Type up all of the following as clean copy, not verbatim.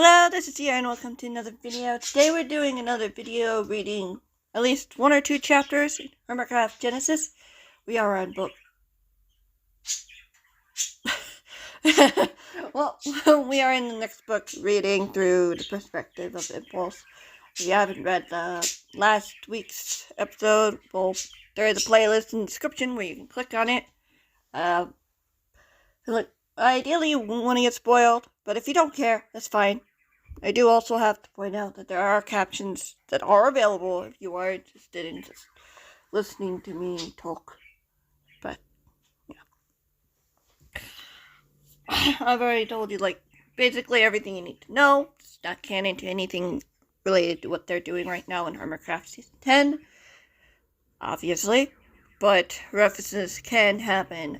Hello, this is Tia and welcome to another video. Today we're doing another video reading at least 1 or 2 chapters in Hermitcraft Genesis. We are on book... well, we are in the next book reading through the perspective of Impulse. If you haven't read the last week's episode, well, there is a playlist in the description where you can click on it. Look, ideally you won't want to get spoiled, but if you don't care, that's fine. I do also have to point out that there are captions that are available if you are interested in just listening to me talk. But, yeah. I've already told you, basically everything you need to know. It's not canon to anything related to what they're doing right now in Hermitcraft Season 10. Obviously. But references can happen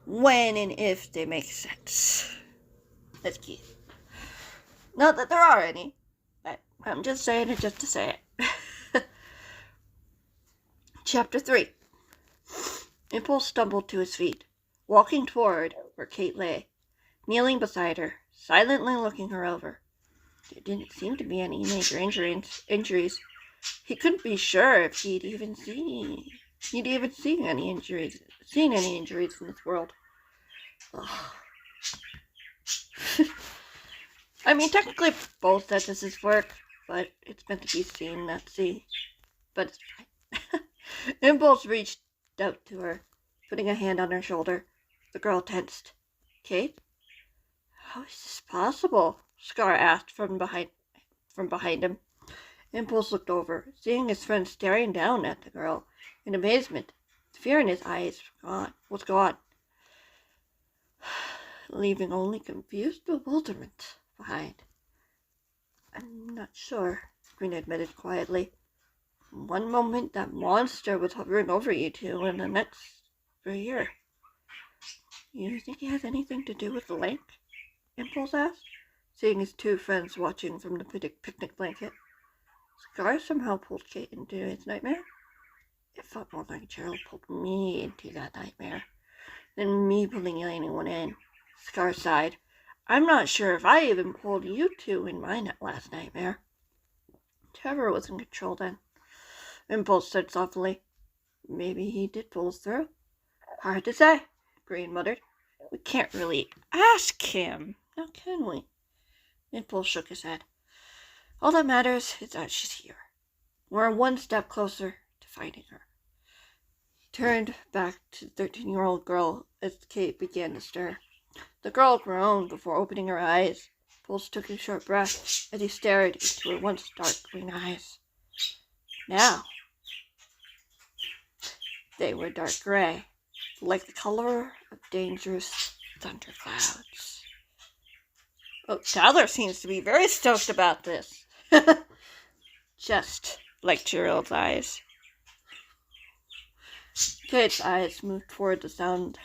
when and if they make sense. That's key. Not that there are any, but I'm just saying it just to say it. Chapter 3. Impulse stumbled to his feet, walking toward where Kate lay, kneeling beside her, silently looking her over. There didn't seem to be any major injuries. He couldn't be sure if he'd even seen any injuries in this world. I mean, technically both sentences work, but it's meant to be seen, not seen. But it's fine. Impulse reached out to her, putting a hand on her shoulder. The girl tensed. Kate? How is this possible? Scar asked from behind him. Impulse looked over, seeing his friend staring down at the girl in amazement. The fear in his eyes was gone, leaving only confused bewilderment behind. I'm not sure, Green admitted quietly. One moment that monster was hovering over you two, and the next we're here. You think it has anything to do with the lake? Impulse asked, seeing his two friends watching from the picnic blanket. Scar somehow pulled Kate into his nightmare. It felt more like Gerald pulled me into that nightmare than me pulling anyone in. Scar sighed. I'm not sure if I even pulled you two in my last nightmare. Trevor was in control then. Impulse said softly. Maybe he did pull us through. Hard to say, Green muttered. We can't really ask him, now can we? Impulse shook his head. All that matters is that she's here. We're one step closer to finding her. He turned back to the 13-year-old girl as Kate began to stir. The girl groaned before opening her eyes. Impulse took a short breath as he stared into her once dark green eyes. Now, they were dark gray, like the color of dangerous thunderclouds. Oh, Tyler seems to be very stoked about this. Just like Gerald's eyes. Kate's eyes moved toward the sound.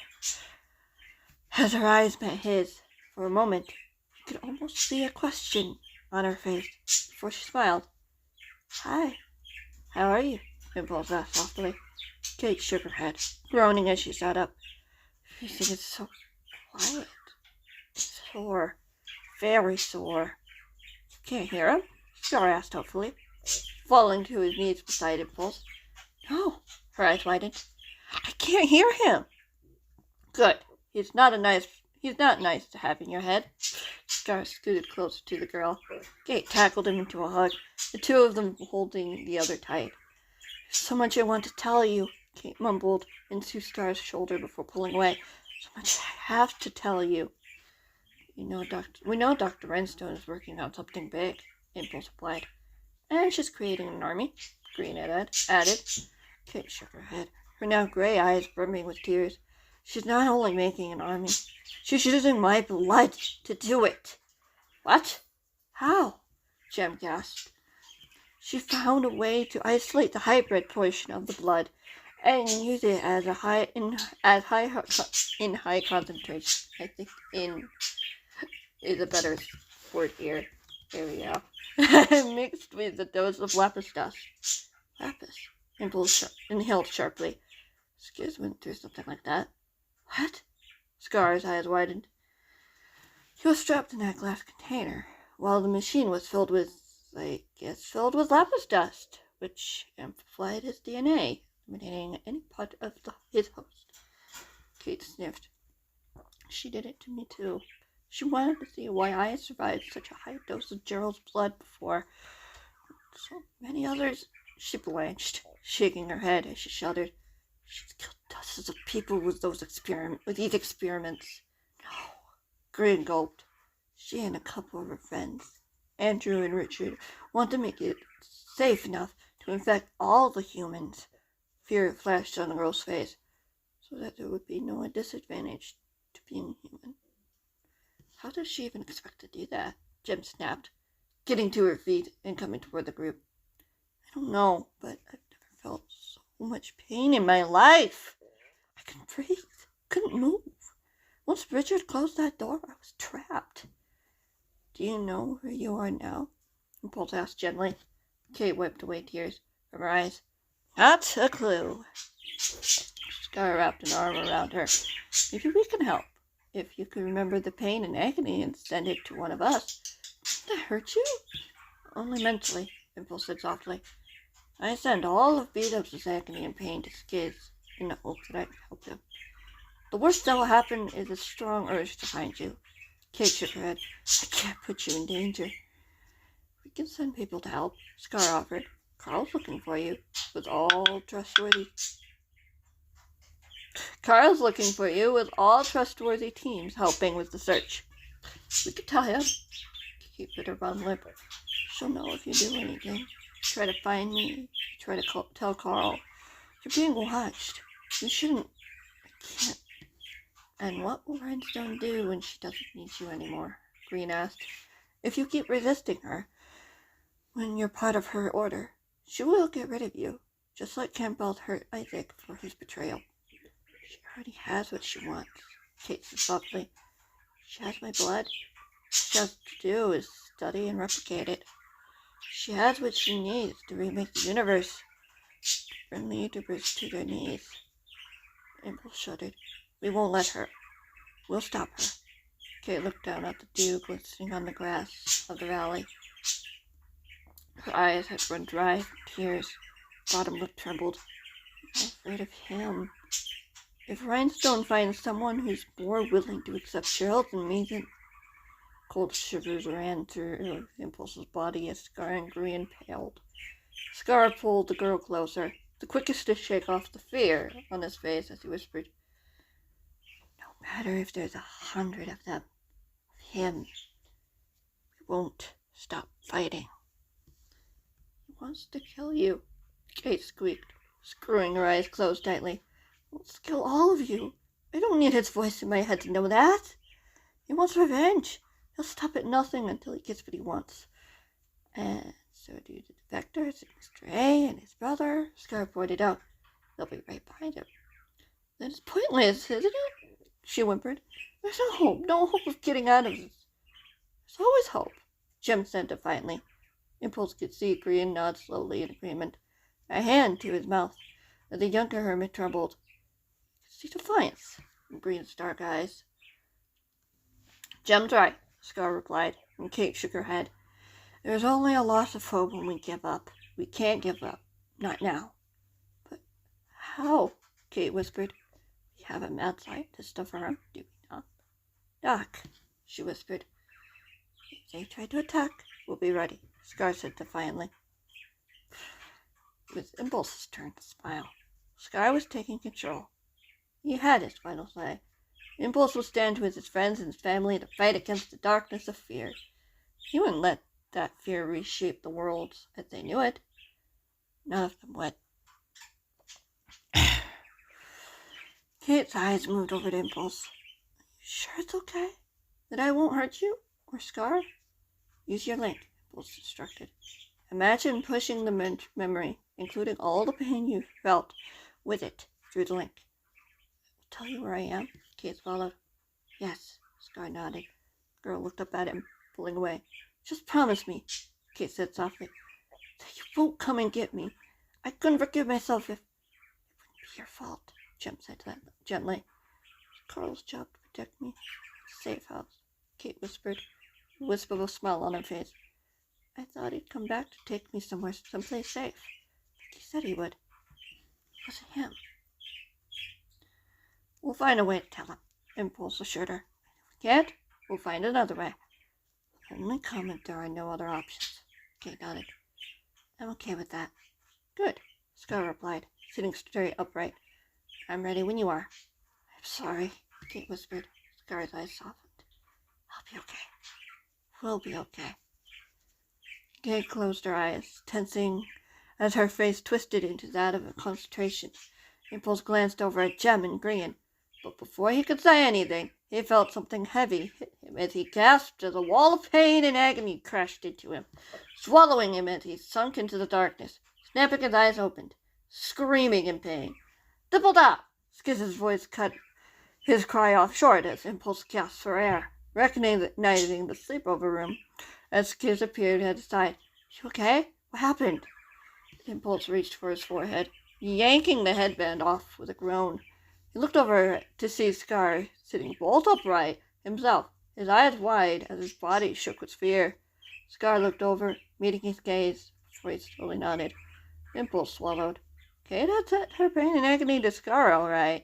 As her eyes met his, for a moment, you could almost see a question on her face before she smiled. Hi, how are you? Impulse asked softly. Kate shook her head, groaning as she sat up. Everything is so quiet. It's sore. Very sore. Can't hear him? Scar asked hopefully, falling to his knees beside Impulse. No, her eyes widened. I can't hear him. Good. He's not nice to have in your head. Scar scooted closer to the girl. Kate tackled him into a hug, the two of them holding the other tight. There's so much I want to tell you, Kate mumbled into Scar's shoulder before pulling away. So much I have to tell you. We know Dr. Renstone is working on something big, Impulse replied. And she's creating an army, Green added. Kate shook her head, her now gray eyes brimming with tears. She's not only making an army, she's using my blood to do it. What? How? Jem gasped. She found a way to isolate the hybrid portion of the blood and use it as high concentration. I think in is a better word here. There we go. Mixed with a dose of lapis dust. Lapis. Impulse inhaled sharply. Skiz went through something like that. What? Scar's eyes widened. He was strapped in that glass container. while the machine was filled with lapis dust, which amplified his DNA, eliminating any part of his host. Kate sniffed. She did it to me too. She wanted to see why I had survived such a high dose of Gerald's blood before so many others. She blanched, shaking her head as she shuddered. She's killed dozens of people with these experiments. No. Green gulped. She and a couple of her friends, Andrew and Richard, want to make it safe enough to infect all the humans. Fear flashed on the girl's face, so that there would be no disadvantage to being human. How does she even expect to do that? Jem snapped, getting to her feet and coming toward the group. I don't know, but I've never felt so much pain in my life. I couldn't breathe, couldn't move. Once Richard closed that door, I was trapped. Do you know where you are now? Impulse asked gently. Kate wiped away tears from her eyes. Not a clue. Scar wrapped an arm around her. Maybe we can help. If you could remember the pain and agony and send it to one of us. Did that hurt you? Only mentally, Impulse said softly. I send all of B-Dubs' agony and pain to Skids in the hope that I can help him. The worst that will happen is a strong urge to find you. Kate shook her head. I can't put you in danger. We can send people to help, Scar offered. Carl's looking for you with all trustworthy teams helping with the search. We could tell him. Kate bit her bottom lip. She'll know if you do anything. Try to find me. Try to tell Carl. You're being watched. You shouldn't. I can't. And what will Rhinestone do when she doesn't need you anymore? Green asked. If you keep resisting her, when you're part of her order, she will get rid of you, just like Campbell hurt Isaac for his betrayal. She already has what she wants, Kate said softly. She has my blood. All she has to do is study and replicate it. She has what she needs to remake the universe, to bring the universe to their knees. Impulse shuddered. We won't let her. We'll stop her. Kate looked down at the dew glistening on the grass of the valley. Her eyes had run dry from tears. Bottom lip trembled. I'm afraid of him. If Rhinestone finds someone who's more willing to accept Gerald than me, then... Cold shivers ran through Impulse's body as Scar and Green paled. Scar pulled the girl closer, the quickest to shake off the fear on his face as he whispered, No matter if there's 100 of them, of him, we won't stop fighting. He wants to kill you, Kate squeaked, screwing her eyes closed tightly. He wants to kill all of you. I don't need his voice in my head to know that. He wants revenge. He'll stop at nothing until he gets what he wants. And so do the defectors and Mr. A and his brother, Scar pointed out. They'll be right behind him. Then it's pointless, isn't it? She whimpered. There's no hope of getting out of this. There's always hope, Jem said defiantly. Impulse could see Green nod slowly in agreement, a hand to his mouth. The younger hermit trembled. He could see defiance in Green's dark eyes. Jem's right, Scar replied, and Kate shook her head. There's only a loss of hope when we give up. We can't give up. Not now. But how? Kate whispered. We have a mad scientist of our own, do we not? Doc, she whispered. If they try to attack, we'll be ready, Scar said defiantly. It was Impulse's turn to smile. Scar was taking control. He had his final say. Impulse would stand with his friends and his family to fight against the darkness of fear. He wouldn't let that fear reshape the world as they knew it. None of them would. Kate's eyes moved over to Impulse. Are you sure it's okay? That I won't hurt you? Or Scar? Use your link, Impulse instructed. Imagine pushing the memory, including all the pain you felt, with it through the link. I'll tell you where I am. Kate swallowed. Yes, Scar nodded. The girl looked up at him, pulling away. Just promise me, Kate said softly, that you won't come and get me. I couldn't forgive myself if... It wouldn't be your fault, Jem said gently. It's Carl's job to protect me. Safe house, Kate whispered. a wisp of a smile on her face. I thought he'd come back to take me someplace safe. Like he said he would. It wasn't him. We'll find a way to tell him, Impulse assured her. If we can't, we'll find another way. Only come if there are no other options. Kate nodded. I'm okay with that. Good, Scar replied, sitting straight upright. I'm ready when you are. I'm sorry, Kate whispered. Scar's eyes softened. I'll be okay. We'll be okay. Kate closed her eyes, tensing as her face twisted into that of concentration. Impulse glanced over at Jem and grinned, but before he could say anything, he felt something heavy hit him as he gasped as a wall of pain and agony crashed into him, swallowing him as he sunk into the darkness, snapping his eyes open, screaming in pain. Dippled-up! Skiz's voice cut his cry off short as Impulse gasped for air, recognizing the sleepover room as Skiz appeared at his side. You okay? What happened? Impulse reached for his forehead, yanking the headband off with a groan. He looked over to see Scar sitting bolt upright himself, his eyes wide as his body shook with fear. Scar looked over, meeting his gaze, before he slowly nodded. Impulse swallowed. Kate had set her pain and agony to Scar all right.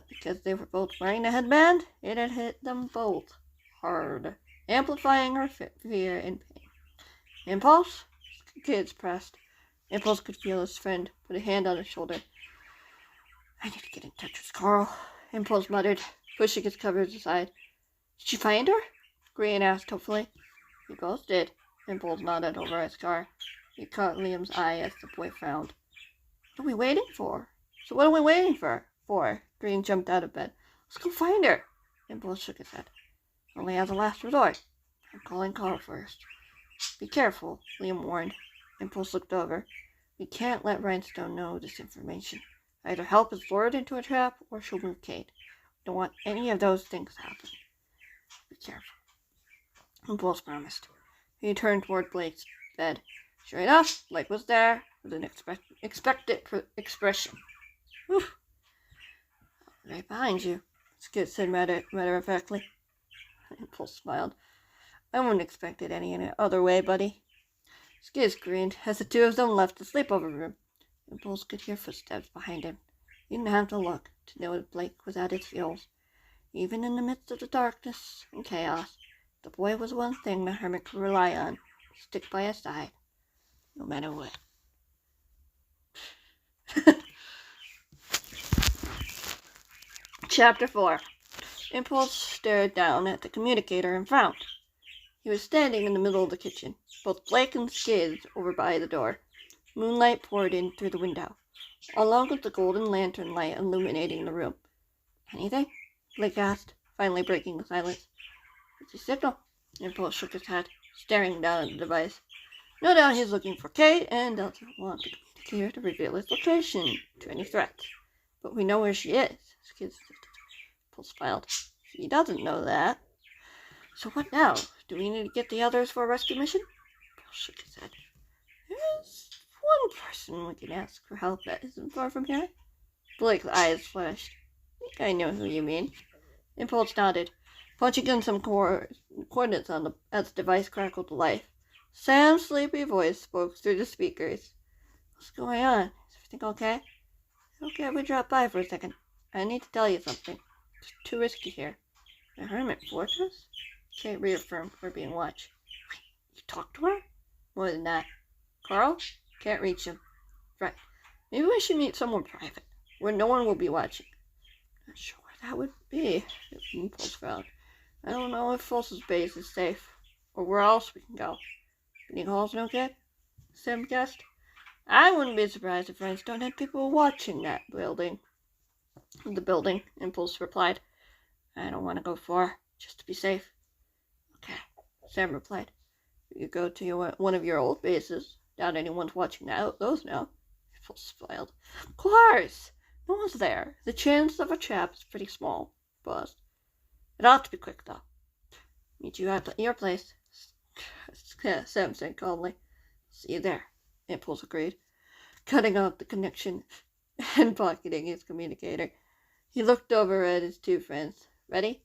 Because they were both wearing the headband, it had hit them both hard, amplifying her fear and pain. Impulse? Kids pressed. Impulse could feel his friend put a hand on his shoulder. I need to get in touch with Carl, Impulse muttered, pushing his covers aside. Did you find her? Grian asked hopefully. We both did. Impulse nodded over at Scar. He caught Liam's eye as the boy frowned. What are we waiting for? So what are we waiting for? Green jumped out of bed. Let's go find her. Impulse shook his head. Only as a last resort. I'm calling Carl first. Be careful, Liam warned. Impulse looked over. We can't let Rhinestone know this information. Either help is lured into a trap, or she'll move Kate. We don't want any of those things to happen. Be careful. Impulse promised. He turned toward Blake's bed. Sure enough, Blake was there, with an expectant expression. Whew. Right behind you, Skid said matter-of-factly. Impulse smiled. I wouldn't expect it any other way, buddy. Skid grinned as the two of them left the sleepover room. Impulse could hear footsteps behind him. He didn't have to look to know that Blake was at his heels. Even in the midst of the darkness and chaos, the boy was one thing the hermit could rely on, stick by his side, no matter what. Chapter 4. Impulse stared down at the communicator and frowned. He was standing in the middle of the kitchen, both Blake and Skiz over by the door. Moonlight poured in through the window, along with the golden lantern light illuminating the room. Anything? Blake asked, finally breaking the silence. It's a signal. Impulse shook his head, staring down at the device. No doubt he's looking for Kate and doesn't want the communicator to reveal his location to any threats. But we know where she is, Skiz Impulse smiled. He doesn't know that. So what now? Do we need to get the others for a rescue mission? Impulse shook his head. There's one person we can ask for help that isn't far from here. Blake's eyes flashed. I think I know who you mean. Impulse nodded, punching in some coordinates as the device crackled to life. Sam's sleepy voice spoke through the speakers. What's going on? Is everything okay? Okay, we drop by for a second. I need to tell you something. It's too risky here. The Hermit Fortress? Can't reaffirm we're being watched. Wait, you talked to her? More than that. Carl? Can't reach him. Right. Maybe we should meet somewhere private, where no one will be watching. Not sure where that would be, Impulse frowned. I don't know if Fulce's base is safe, or where else we can go. Any halls no good? Sam guessed. I wouldn't be surprised if Rhinestone had people watching that building. The building, Impulse replied. I don't want to go far, just to be safe. Okay, Sam replied. You go to one of your old bases. Doubt anyone's watching those now. Impulse smiled. Of course! No one's there. The chance of a trap is pretty small. Paused. It ought to be quick, though. Meet you at your place, Sam said calmly. See you there, Impulse agreed, cutting off the connection and pocketing his communicator. He looked over at his two friends. Ready?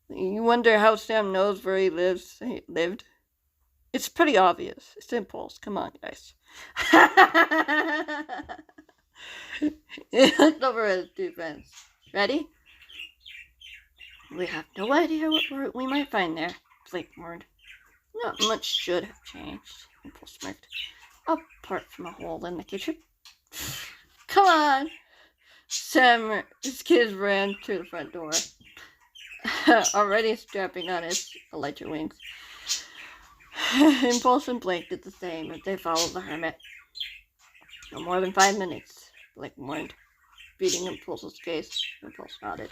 You wonder how Sam knows where he lived? It's pretty obvious. It's Impulse. Come on, guys. He looked over at his two friends. Ready? We have no idea what we might find there, Blake warned. Not much should have changed, Impulse smirked. Apart from a hole in the kitchen. Come on! Sam, his kids ran to the front door, already strapping on his electric wings. Impulse and Blake did the same as they followed the hermit. No more than 5 minutes, Blake warned, beating Impulse's gaze. Impulse nodded.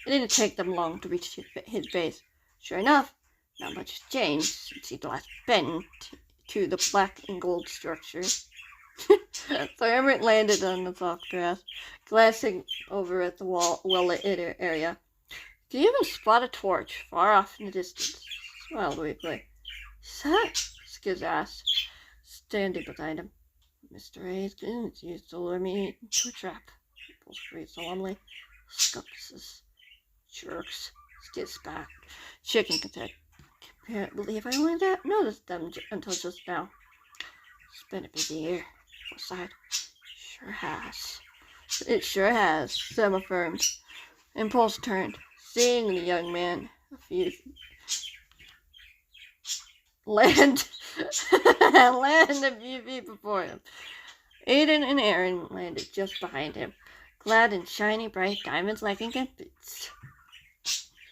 It didn't take them long to reach his base. Sure enough, not much has changed since he'd last been to the black and gold structure. The hermit landed on the soft grass, glancing over at the well-lit area. Could you even spot a torch far off in the distance? Smiled weakly. Is that? Skiz asked, standing behind him. Mr. A's goons used to lure me into a trap. Impulse breathed solemnly. Scumpuses. Jerks. Skiz spat, shaking his head. Can't believe I only noticed them until just now. It's been a busy year. Sighed. Sure has. It sure has, Sam affirmed. Impulse turned, seeing the young man land a few feet before him. Aiden and Aaron landed just behind him, clad in shiny, bright diamonds-like boots.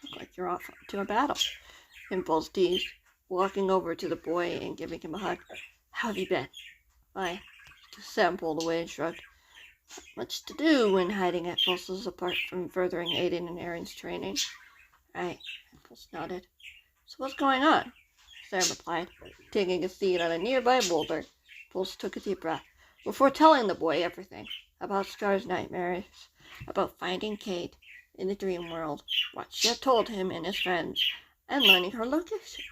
Look like you're off to a battle, Impulse teased, walking over to the boy and giving him a hug. How have you been? Why? Sam pulled away and shrugged. Not much to do when hiding at Impulse's apart from furthering Aiden and Aaron's training. Right, Impulse nodded. So what's going on? Sam replied, taking a seat on a nearby boulder. Impulse took a deep breath before telling the boy everything about Scar's nightmares, about finding Kate in the dream world, what she had told him and his friends, and learning her location.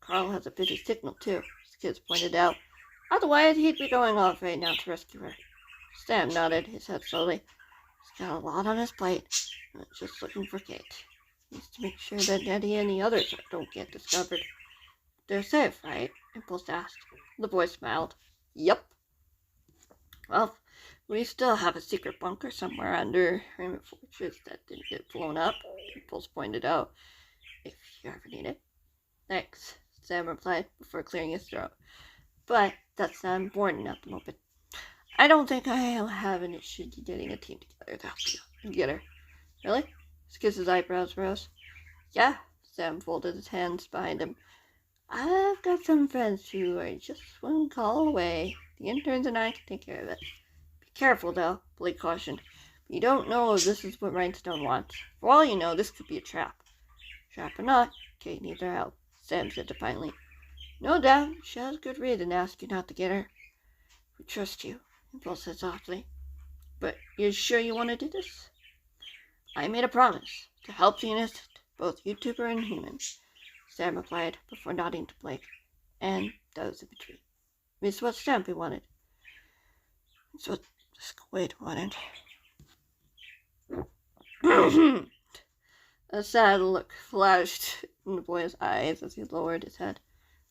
Carl has a busy signal too, Skiz pointed out. Otherwise, he'd be going off right now to rescue her. Sam nodded his head slowly. He's got a lot on his plate, not just looking for Kate. He needs to make sure that Eddie and the others don't get discovered. They're safe, right? Impulse asked. The boy smiled. Yep. Well, we still have a secret bunker somewhere under Hermit Fortress that didn't get blown up, Impulse pointed out. If you ever need it. Thanks, Sam replied before clearing his throat. But that's not important at the moment. I don't think I'll have an issue getting a team together to help you get her. Really? Skiz's eyebrows rose. Yeah, Sam folded his hands behind him. I've got some friends who are just one call away. The interns and I can take care of it. Be careful, though, Blake cautioned. You don't know if this is what Rhinestone wants. For all you know, this could be a trap. Trap or not, Kate needs our help, Sam said defiantly. No doubt, she has good reason to ask you not to get her. We trust you, Impulse said softly. But you're sure you want to do this? I made a promise to help the innocent, both YouTuber and human, Sam replied before nodding to Blake, and those in between. It's what Stampy wanted. It's what Squid wanted. A sad look flashed in the boy's eyes as he lowered his head.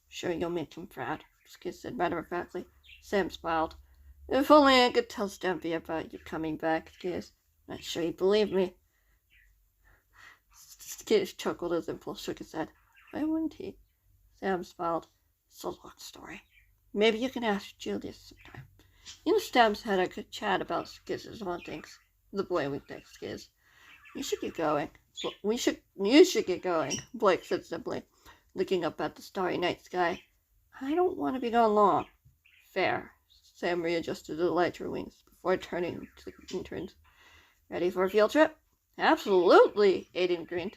Sure you'll make him proud, Skiz said matter-of-factly. Sam smiled. If only I could tell Stampy about you coming back, Skiz. Not sure he'd believe me. Skiz chuckled as Impulse shook his head. Why wouldn't he? Sam smiled. It's a long story. Maybe you can ask Julius sometime. You and Stamps had a good chat about Skiz's hauntings. The boy winked at Skiz. You should get going. You should get going, Blake said simply, looking up at the starry night sky. I don't want to be gone long. Fair. Sam readjusted the electric wings before turning to the interns. Ready for a field trip? Absolutely, Aiden grinned.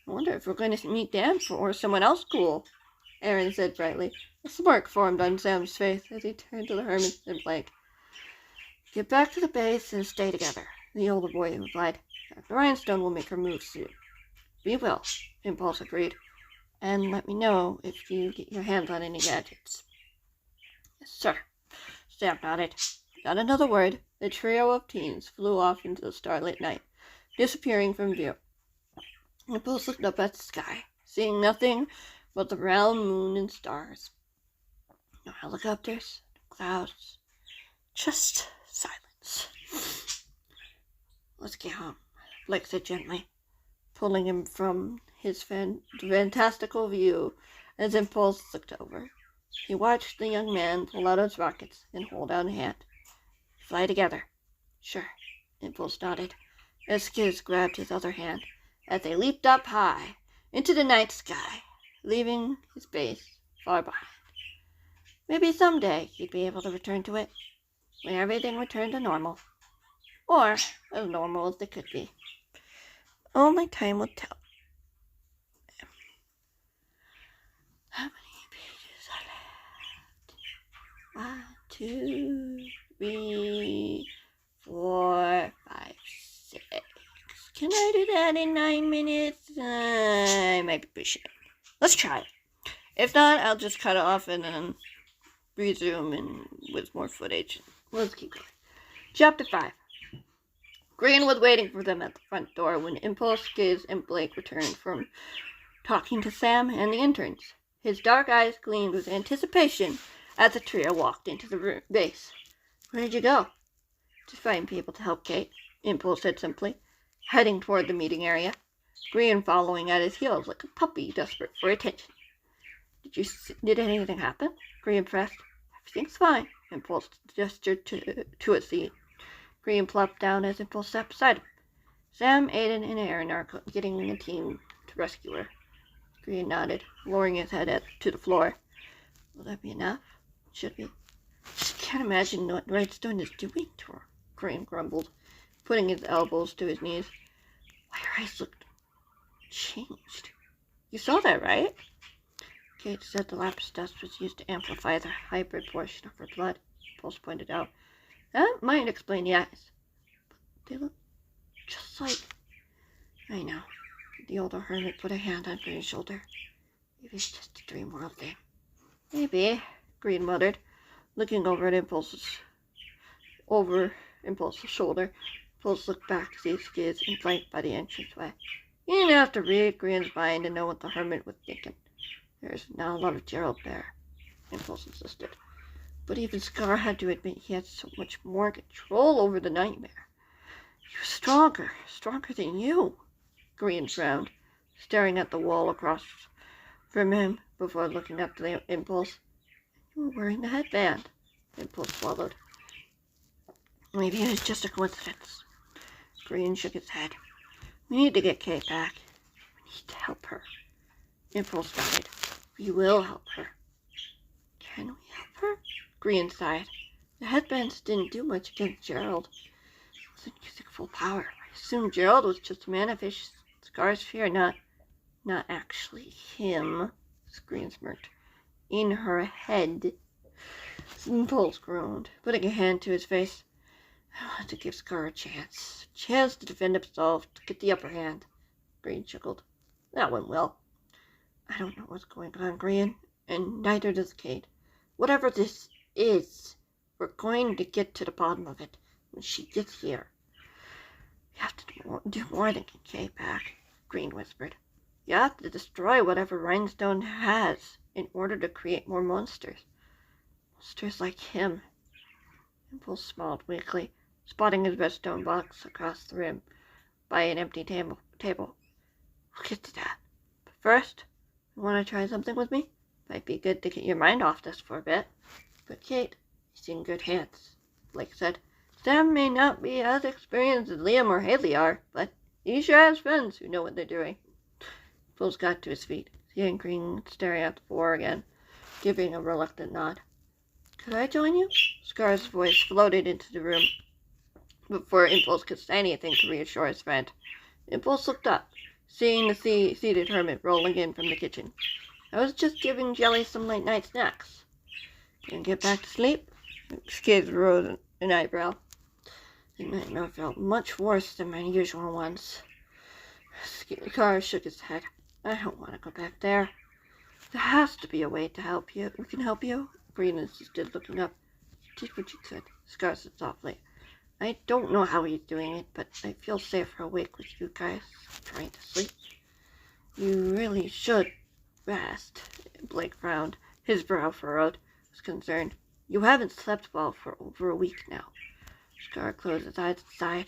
I wonder if we're going to meet Dan or someone else cool, Aaron said brightly. A smirk formed on Sam's face as he turned to the hermits and Blake. Get back to the base and stay together, the older boy replied. The Rhinestone will make her move soon. We will, Impulse agreed. And let me know if you get your hands on any gadgets. Yes, sir. Sam nodded. Not another word. The trio of teens flew off into the starlit night, disappearing from view. They both looked up at the sky, seeing nothing but the round moon and stars. No helicopters, no clouds, just silence. Let's get home, Blake said gently, pulling him from his fantastical view as Impulse looked over. He watched the young man pull out his rockets and hold out a hand. Fly together. Sure, Impulse nodded, as Skiz grabbed his other hand, as they leaped up high into the night sky, leaving his base far behind. Maybe someday he'd be able to return to it, when everything returned to normal. Or as normal as it could be. Only time will tell. How many pages are left? 1, 2, 3, 4, 5, 6. Can I do that in 9 minutes? I might be pushing it. Let's try it. If not, I'll just cut it off and then resume and with more footage. Let's keep going. Chapter 5. Green was waiting for them at the front door when Impulse, Skiz, and Blake returned from talking to Sam and the interns. His dark eyes gleamed with anticipation as the trio walked into the base. Where did you go? To find people to help Kate, Impulse said simply, heading toward the meeting area, Green following at his heels like a puppy desperate for attention. Did anything happen? Green pressed. Everything's fine, Impulse gestured to a seat. Green plopped down as Impulse sat beside him. Sam, Aiden, and Aaron are getting a team to rescue her. Green nodded, lowering his head to the floor. Will that be enough? Should be. Just can't imagine what Redstone is doing to her, Green grumbled, putting his elbows to his knees. Why, her eyes looked changed. You saw that, right? Kate said the lapis dust was used to amplify the hybrid portion of her blood, Pulse pointed out. That might explain the eyes. But they look just like... I know. The older hermit put a hand on Green's shoulder. Maybe it's just a dream world thing. Maybe, Green muttered, looking over Impulse's shoulder. Impulse looked back to see Skiz and Blake by the entranceway. You didn't have to read Green's mind to know what the hermit was thinking. There's not a lot of Gerald there, Impulse insisted. But even Scar had to admit he had so much more control over the nightmare. He was stronger than you, Green frowned, staring at the wall across from him before looking up to the Impulse. You were wearing the headband, Impulse swallowed. Maybe it was just a coincidence. Green shook his head. We need to get Kate back. We need to help her. Impulse nodded. We will help her. Can we help her? Green sighed. The headbands didn't do much against Gerald. He wasn't using full power. I assumed Gerald was just a manifest Scar's fear, not actually him. Green smirked. In her head. Impulse groaned, putting a hand to his face. I want to give Scar a chance. A chance to defend himself, to get the upper hand. Green chuckled. That went well. I don't know what's going on, Green, and neither does Kate. Whatever this is, we're going to get to the bottom of it when she gets here. We have to do more than get Kate back, Green whispered. You have to destroy whatever Rhinestone has in order to create more monsters. Monsters like him. Impulse smiled weakly, spotting his redstone box across the room by an empty table. We'll get to that. But first, you want to try something with me? Might be good to get your mind off this for a bit. But Kate, he's in good hands, Blake said. Sam may not be as experienced as Liam or Haley are, but he sure has friends who know what they're doing. Impulse got to his feet, seeing Green staring at the floor again, giving a reluctant nod. Could I join you? Scar's voice floated into the room before Impulse could say anything to reassure his friend. Impulse looked up, seeing the seated hermit rolling in from the kitchen. I was just giving Jelly some late-night snacks. Can you get back to sleep? Skiz rose an eyebrow. The nightmare felt much worse than my usual ones. Scar shook his head. I don't want to go back there. There has to be a way to help you. We can help you. Green insisted, looking up. You did what you could, Scar said softly. I don't know how he's doing it, but I feel safer awake with you guys trying to sleep. You really should rest. Blake frowned, his brow furrowed, was concerned. You haven't slept well for over a week now. Scar closed his eyes and sighed.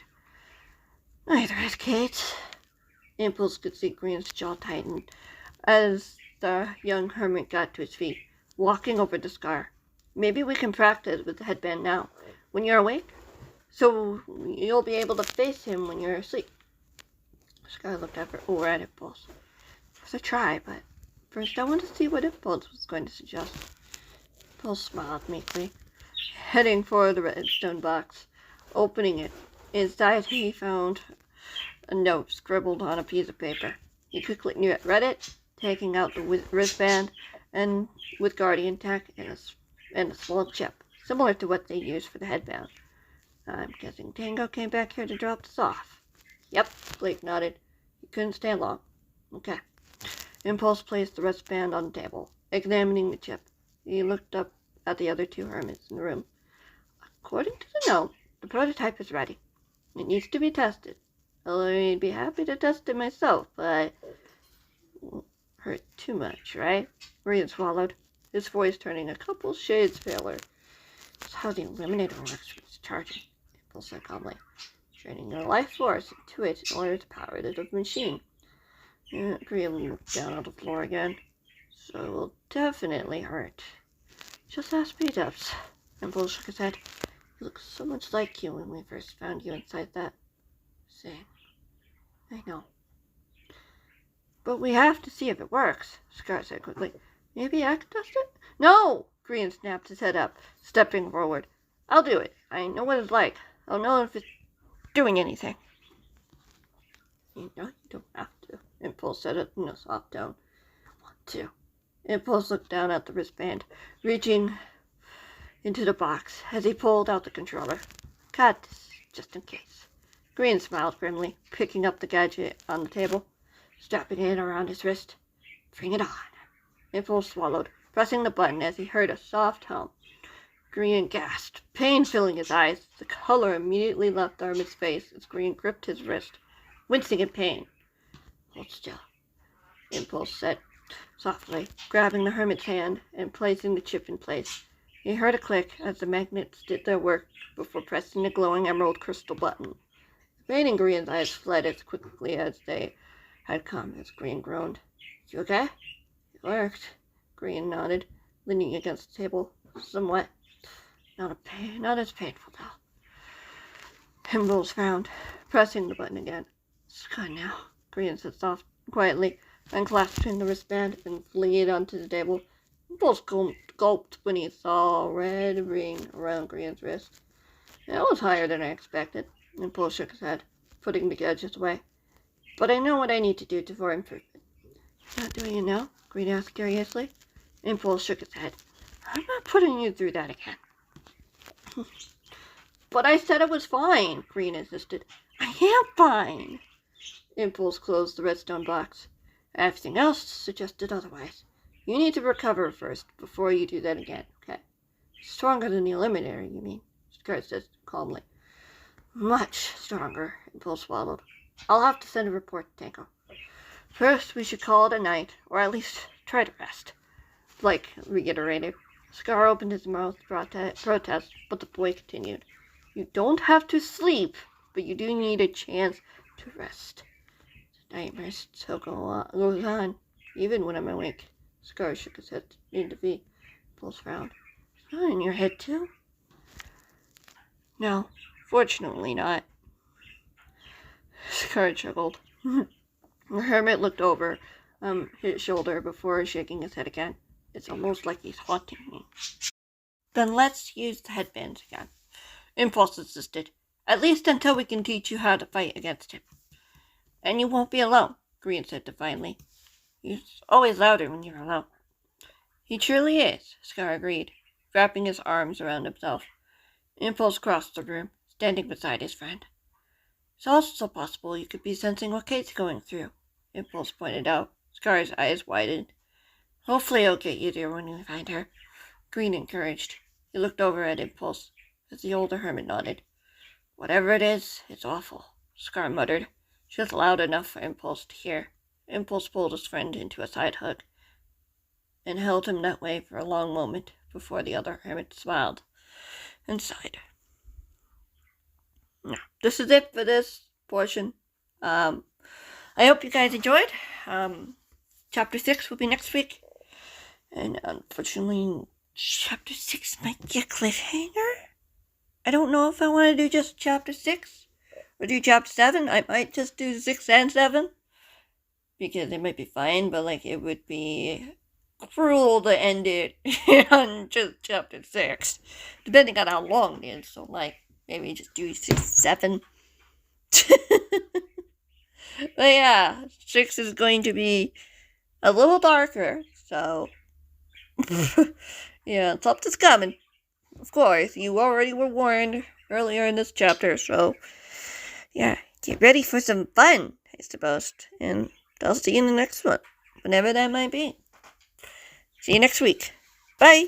Neither has Kate. Impulse could see Green's jaw tighten as the young hermit got to his feet, walking over to Scar. Maybe we can practice with the headband now, when you're awake, so you'll be able to face him when you're asleep. Scar looked over at Impulse. It was a try, but first I want to see what Impulse was going to suggest. Impulse smiled meekly, heading for the redstone box. Opening it, inside he found a note scribbled on a piece of paper. He quickly read it, taking out the wristband and with Guardian Tech and a small chip, similar to what they used for the headband. I'm guessing Tango came back here to drop this off. Yep, Blake nodded. He couldn't stay long. Okay. Impulse placed the wristband on the table, examining the chip. He looked up at the other two hermits in the room. According to the note, the prototype is ready. It needs to be tested. I'd be happy to test it myself, but it won't hurt too much, right? Rian swallowed, his voice turning a couple shades paler. That's how the Eliminator works when it's charging, Impulse said calmly. Draining your life force into it in order to power the machine. Rian looked down on the floor again. So it will definitely hurt. Just ask speed-ups. Impulse shook his head. You look so much like you when we first found you inside that thing. I know. But we have to see if it works, Scar said quickly. Maybe I can test it? No! Green snapped his head up, stepping forward. I'll do it. I know what it's like. I'll know if it's doing anything. You know you don't have to, Impulse said it in a soft tone. I want to. Impulse looked down at the wristband, reaching into the box as he pulled out the controller. Got this, just in case. Green smiled grimly, picking up the gadget on the table, strapping it around his wrist. Bring it on. Impulse swallowed, pressing the button as he heard a soft hum. Green gasped, pain filling his eyes. The color immediately left the hermit's face as Green gripped his wrist, wincing in pain. Hold still, Impulse said softly, grabbing the hermit's hand and placing the chip in place. He heard a click as the magnets did their work before pressing the glowing emerald crystal button. The pain in Green's eyes fled as quickly as they had come as Green groaned. You okay? It worked. Green nodded, leaning against the table. Somewhat. Not as painful, though. Impulse frowned, pressing the button again. It's good now, Green said quietly, unclasping the wristband and flinging it onto the table. Impulse gulped when he saw a red ring around Green's wrist. It was higher than I expected. Impulse shook his head, putting the gadgets away. But I know what I need to do for improvement. You're not doing it now? Green asked curiously. Impulse shook his head. I'm not putting you through that again. But I said it was fine, Green insisted. I am fine. Impulse closed the redstone box. Everything else suggested otherwise. You need to recover first before you do that again, okay? Stronger than the Eliminator, you mean? Scar said calmly. Much stronger, Impulse swallowed. I'll have to send a report to Tango. First, we should call it a night, or at least try to rest, Blake reiterated. Scar opened his mouth to protest, but the boy continued. You don't have to sleep, but you do need a chance to rest. The nightmare still goes on, even when I'm awake. Scar shook his head in defeat. Impulse frowned. It's not in your head, too? No, fortunately not. Scar chuckled. The hermit looked over his shoulder before shaking his head again. It's almost like he's haunting me. Then let's use the headbands again, Impulse insisted. At least until we can teach you how to fight against him. And you won't be alone, Green said defiantly. He's always louder when you're alone. He truly is, Scar agreed, wrapping his arms around himself. Impulse crossed the room, standing beside his friend. It's also possible you could be sensing what Kate's going through, Impulse pointed out. Scar's eyes widened. Hopefully it'll get easier when we find her, Green encouraged. He looked over at Impulse as the older hermit nodded. Whatever it is, it's awful, Scar muttered, just loud enough for Impulse to hear. Impulse pulled his friend into a side hug and held him that way for a long moment before the other hermit smiled and sighed. Now, this is it for this portion. I hope you guys enjoyed. Chapter 6 will be next week. And unfortunately, Chapter 6 might be a cliffhanger. I don't know if I want to do just Chapter 6 or do Chapter 7. I might just do 6 and 7. Because it might be fine, but it would be cruel to end it on just Chapter 6. Depending on how long it is. So, maybe just do 6, 7. But yeah, 6 is going to be a little darker, so yeah, something's coming. Of course, you already were warned earlier in this chapter, so yeah, get ready for some fun, I suppose. And I'll see you in the next one, whenever that might be. See you next week. Bye!